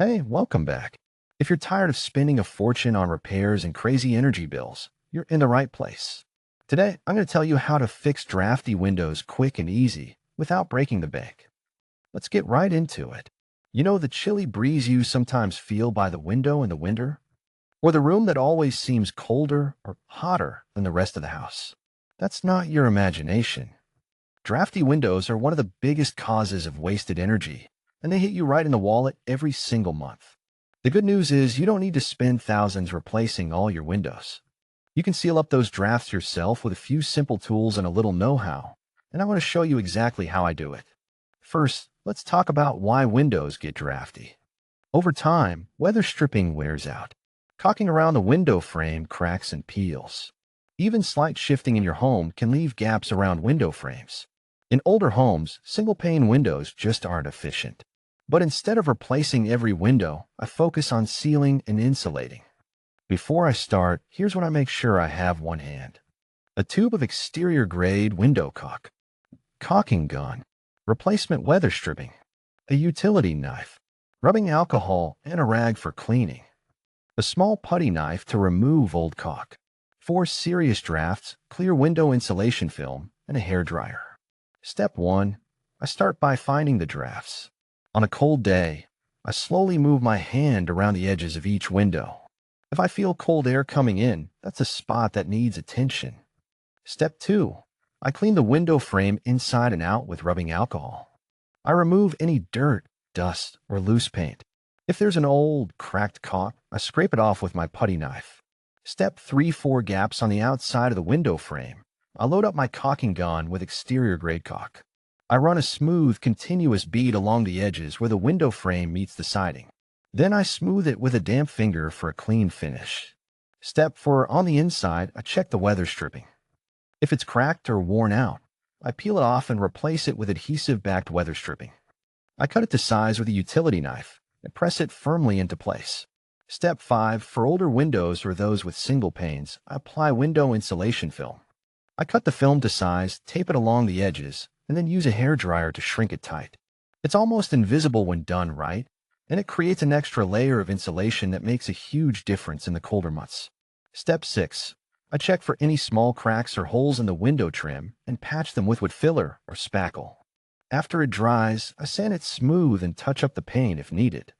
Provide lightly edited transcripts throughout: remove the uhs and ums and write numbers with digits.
Hey, welcome back. If you're tired of spending a fortune on repairs and crazy energy bills, you're in the right place. Today, I'm going to tell you how to fix drafty windows quick and easy without breaking the bank. Let's get right into it. You know the chilly breeze you sometimes feel by the window in the winter? Or the room that always seems colder or hotter than the rest of the house? That's not your imagination. Drafty windows are one of the biggest causes of wasted energy, and they hit you right in the wallet every single month. The good news is you don't need to spend thousands replacing all your windows. You can seal up those drafts yourself with a few simple tools and a little know-how, and I want to show you exactly how I do it. First, let's talk about why windows get drafty. Over time, weather stripping wears out. Caulking around the window frame cracks and peels. Even slight shifting in your home can leave gaps around window frames. In older homes, single-pane windows just aren't efficient. But instead of replacing every window, I focus on sealing and insulating. Before I start, here's what I make sure I have on hand. A tube of exterior-grade window caulk, caulking gun, replacement weather stripping, a utility knife, rubbing alcohol, and a rag for cleaning, a small putty knife to remove old caulk, 4 serious drafts, clear window insulation film, and a hairdryer. Step 1. I start by finding the drafts. On a cold day, I slowly move my hand around the edges of each window. If I feel cold air coming in, that's a spot that needs attention. Step 2. I clean the window frame inside and out with rubbing alcohol. I remove any dirt, dust, or loose paint. If there's an old, cracked caulk, I scrape it off with my putty knife. Step 3. 4 gaps on the outside of the window frame. I load up my caulking gun with exterior-grade caulk. I run a smooth, continuous bead along the edges where the window frame meets the siding. Then I smooth it with a damp finger for a clean finish. Step 4. On the inside, I check the weather stripping. If it's cracked or worn out, I peel it off and replace it with adhesive-backed weather stripping. I cut it to size with a utility knife and press it firmly into place. Step 5. For older windows or those with single panes, I apply window insulation film. I cut the film to size, tape it along the edges, and then use a hairdryer to shrink it tight. It's almost invisible when done right, and it creates an extra layer of insulation that makes a huge difference in the colder months. Step 6. I check for any small cracks or holes in the window trim and patch them with wood filler or spackle. After it dries, I sand it smooth and touch up the paint if needed.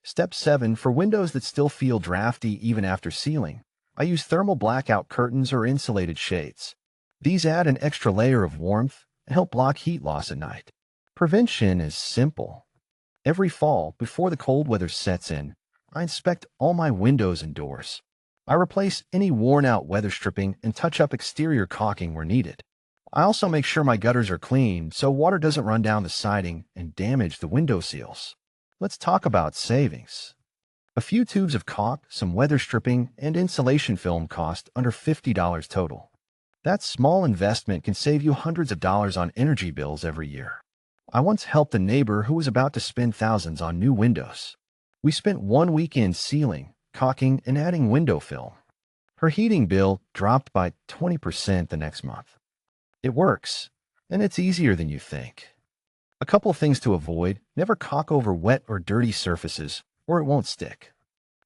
Step 7. For windows that still feel drafty even after sealing, I use thermal blackout curtains or insulated shades. These add an extra layer of warmth and help block heat loss at night. Prevention is simple. Every fall, before the cold weather sets in, I inspect all my windows and doors. I replace any worn-out weather stripping and touch up exterior caulking where needed. I also make sure my gutters are clean so water doesn't run down the siding and damage the window seals. Let's talk about savings. A few tubes of caulk, some weather stripping, and insulation film cost under $50 total. That small investment can save you hundreds of dollars on energy bills every year. I once helped a neighbor who was about to spend thousands on new windows. We spent one weekend sealing, caulking, and adding window film. Her heating bill dropped by 20% the next month. It works, and it's easier than you think. A couple of things to avoid: never caulk over wet or dirty surfaces, or it won't stick.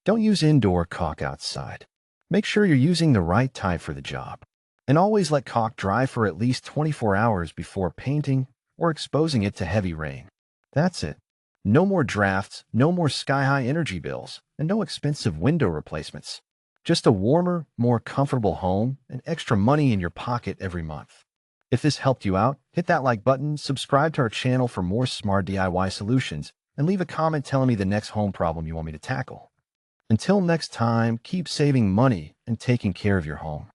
Don't use indoor caulk outside. Make sure you're using the right type for the job. And always let caulk dry for at least 24 hours before painting or exposing it to heavy rain. That's it. No more drafts, no more sky-high energy bills, and no expensive window replacements. Just a warmer, more comfortable home and extra money in your pocket every month. If this helped you out, hit that like button, subscribe to our channel for more smart DIY solutions, and leave a comment telling me the next home problem you want me to tackle. Until next time, keep saving money and taking care of your home.